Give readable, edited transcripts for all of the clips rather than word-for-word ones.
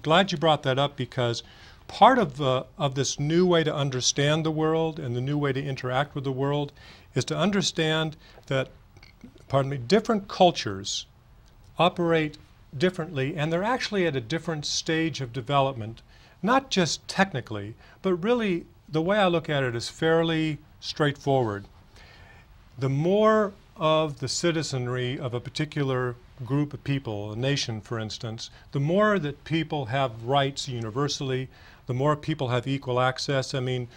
glad you brought that up, because part of this new way to understand the world and the new way to interact with the world is to understand that, pardon me, different cultures operate differently, and they're actually at a different stage of development, not just technically, but really the way I look at it is fairly straightforward. The more of the citizenry of a particular group of people, a nation for instance, the more that people have rights universally, the more people have equal access. I mean,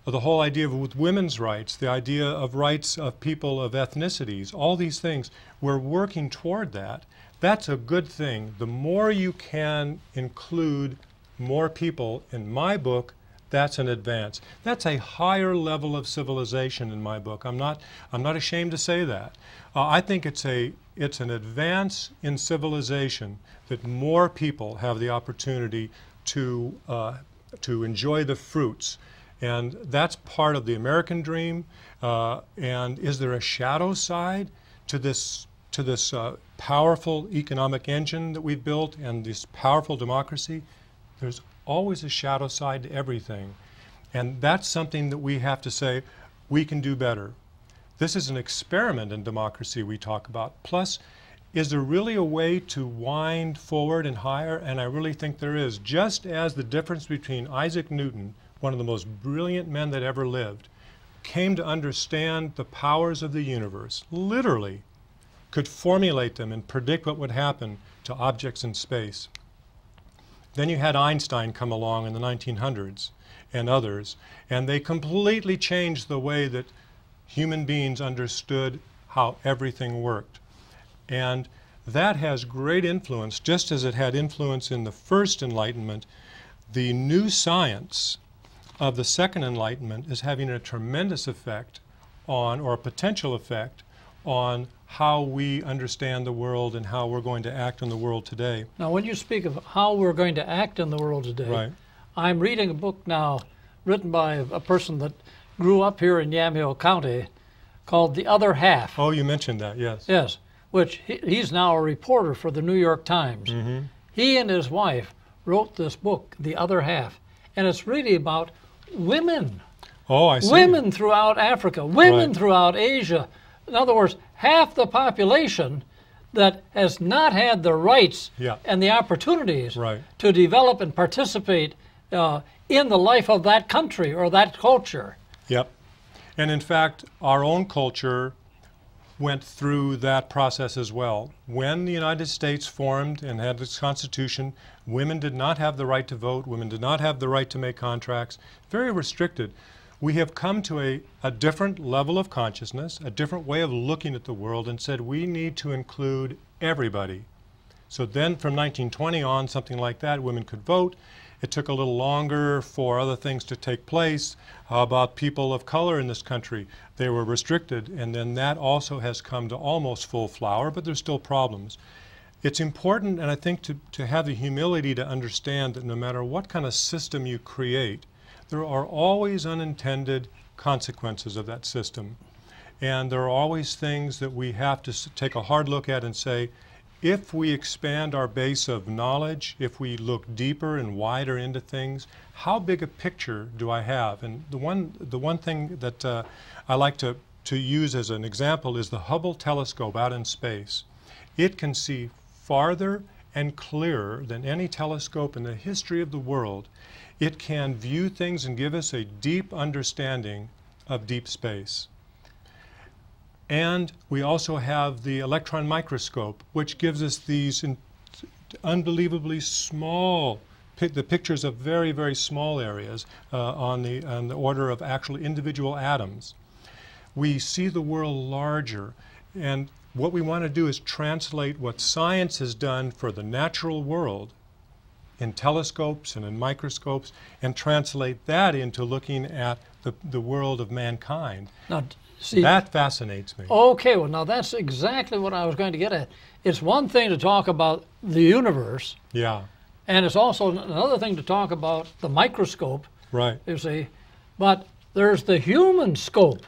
the whole idea of with women's rights, the idea of rights of people of ethnicities, all these things, we're working toward that. That's a good thing. The more you can include more people in my book, that's an advance. That's a higher level of civilization in my book. I'm not ashamed to say that. I think it's an advance in civilization that more people have the opportunity to enjoy the fruits. And that's part of the American dream. And is there a shadow side to this powerful economic engine that we've built and this powerful democracy? There's always a shadow side to everything. And that's something that we have to say, we can do better. This is an experiment in democracy we talk about. Plus, is there really a way to wind forward and higher? And I really think there is. Just as the difference between Isaac Newton, one of the most brilliant men that ever lived, came to understand the powers of the universe, literally could formulate them and predict what would happen to objects in space. Then you had Einstein come along in the 1900s and others, and they completely changed the way that human beings understood how everything worked. And that has great influence, just as it had influence in the first Enlightenment. The new science of the second Enlightenment is having a tremendous effect on, or a potential effect on, how we understand the world and how we're going to act in the world today. Now, when you speak of how we're going to act in the world today, right. I'm reading a book now written by a person that grew up here in Yamhill County called The Other Half. Oh, you mentioned that, yes. Yes, which he's now a reporter for the New York Times. Mm-hmm. He and his wife wrote this book, The Other Half, and it's really about women. Oh, I see. Women throughout Africa, women right. throughout Asia. In other words, half the population that has not had the rights yeah. and the opportunities right. to develop and participate in the life of that country or that culture. Yep. And in fact, our own culture went through that process as well. When the United States formed and had its Constitution, women did not have the right to vote, women did not have the right to make contracts, very restricted. We have come to a different level of consciousness, a different way of looking at the world, and said we need to include everybody. So then from 1920 on, something like that, women could vote. It took a little longer for other things to take place. How about people of color in this country? They were restricted, and then that also has come to almost full flower, but there's still problems. It's important, and I think, to have the humility to understand that no matter what kind of system you create, there are always unintended consequences of that system. And there are always things that we have to take a hard look at and say, if we expand our base of knowledge, if we look deeper and wider into things, how big a picture do I have? And the one thing that I like to use as an example is the Hubble telescope out in space. It can see farther and clearer than any telescope in the history of the world. It can view things and give us a deep understanding of deep space. And we also have the electron microscope, which gives us these unbelievably small, the pictures of very, very small areas on the order of actual individual atoms. We see the world larger, and what we want to do is translate what science has done for the natural world in telescopes and in microscopes, and translate that into looking at the world of mankind. Now, see, that fascinates me. Okay, well now that's exactly what I was going to get at. It's one thing to talk about the universe. Yeah. And it's also another thing to talk about the microscope. Right. You see. But there's the human scope.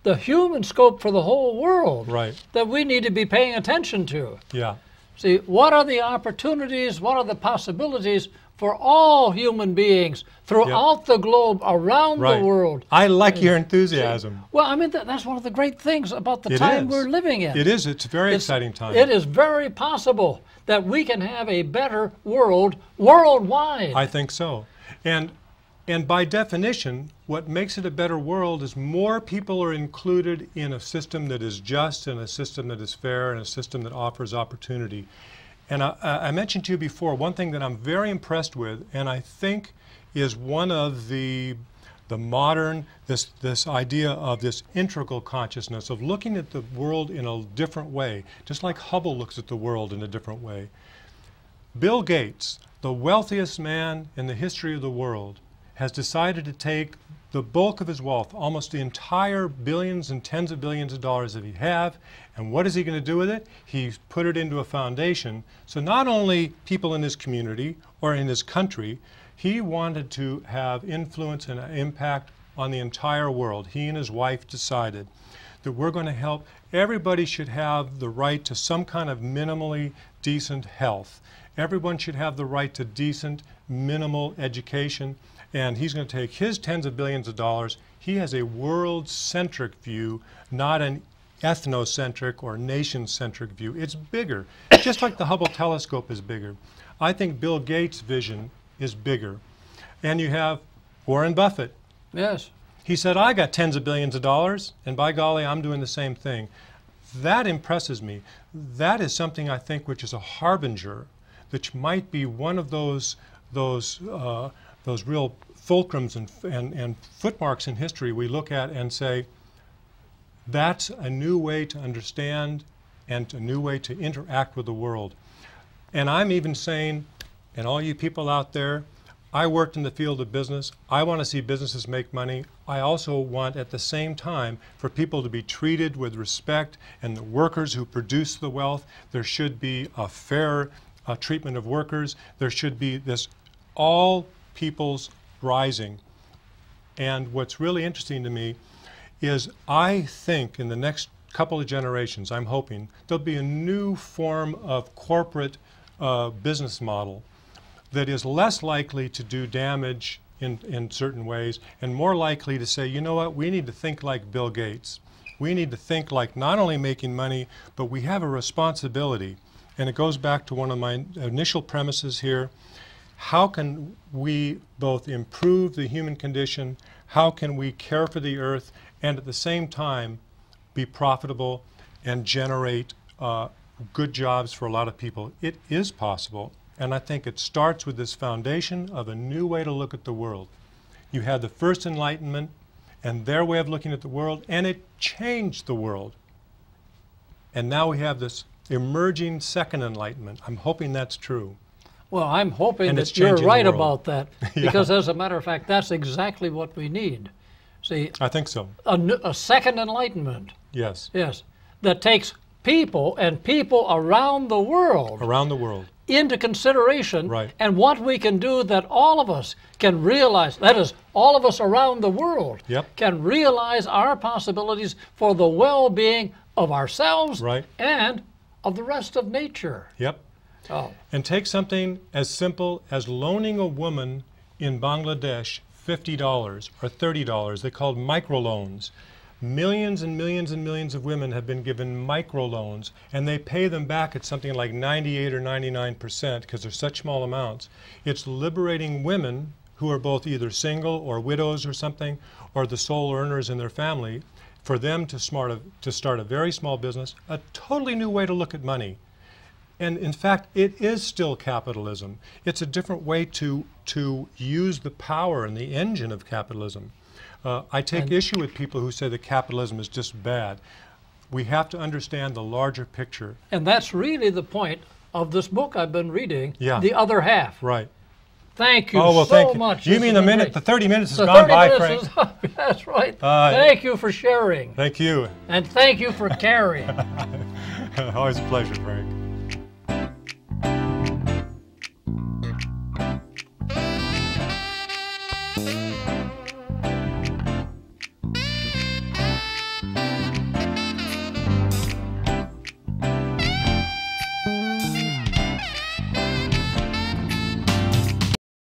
The human scope for the whole world. Right. That we need to be paying attention to. Yeah. See, what are the opportunities, what are the possibilities for all human beings throughout the globe, around the world? I like your enthusiasm. Well, I mean, that's one of the great things about the time we're living in. It is. It's a very exciting time. It is very possible that we can have a better world worldwide. I think so. And by definition, what makes it a better world is more people are included in a system that is just, and a system that is fair, and a system that offers opportunity. And I mentioned to you before, one thing that I'm very impressed with, and I think is one of the modern, this idea of this integral consciousness, of looking at the world in a different way, just like Hubble looks at the world in a different way. Bill Gates, the wealthiest man in the history of the world, has decided to take the bulk of his wealth, almost the entire billions and tens of billions of dollars that he have, and what is he going to do with it? He's put it into a foundation. So not only people in his community or in his country, he wanted to have influence and impact on the entire world. He and his wife decided that we're going to help. Everybody should have the right to some kind of minimally decent health. Everyone should have the right to decent, minimal education. And he's going to take his tens of billions of dollars. He has a world-centric view, not an ethnocentric or nation-centric view. It's bigger, just like the Hubble telescope is bigger. I think Bill Gates' vision is bigger. And you have Warren Buffett. Yes. He said, I got tens of billions of dollars, and by golly, I'm doing the same thing. That impresses me. That is something I think which is a harbinger, which might be one of those real fulcrums and footmarks in history we look at and say, that's a new way to understand and a new way to interact with the world. And I'm even saying, and all you people out there, I worked in the field of business. I want to see businesses make money. I also want at the same time for people to be treated with respect, and the workers who produce the wealth, there should be a fair treatment of workers. There should be this all people's rising. And what's really interesting to me is I think in the next couple of generations, I'm hoping, there'll be a new form of corporate business model that is less likely to do damage in certain ways and more likely to say, you know what, we need to think like Bill Gates. We need to think like not only making money, but we have a responsibility. And it goes back to one of my initial premises here. How can we both improve the human condition? How can we care for the earth and at the same time be profitable and generate good jobs for a lot of people? It is possible. And I think it starts with this foundation of a new way to look at the world. You had the first Enlightenment and their way of looking at the world, and it changed the world. And now we have this emerging second Enlightenment. I'm hoping that's true. Well, I'm hoping that you're right about that, because as a matter of fact, that's exactly what we need. See, I think so. A second Enlightenment. Yes. Yes, that takes people and people around the world. Around the world. Into consideration, right. And what we can do that all of us can realize, that is, all of us around the world can realize our possibilities for the well-being of ourselves right. and of the rest of nature. Yep. Oh. And take something as simple as loaning a woman in Bangladesh $50 or $30. They're called microloans. Millions and millions and millions of women have been given microloans, and they pay them back at something like 98 or 99% because they're such small amounts. It's liberating women who are both either single or widows or something, or the sole earners in their family, for them to start a very small business, a totally new way to look at money. And in fact, it is still capitalism. It's a different way to use the power and the engine of capitalism. I take issue with people who say that capitalism is just bad. We have to understand the larger picture. And that's really the point of this book I've been reading, yeah. The Other Half. Right. Thank you so much. You mean the minute, the 30 minutes has gone by, Frank? That's right. Thank you for sharing. Thank you. And thank you for caring. Always a pleasure, Frank.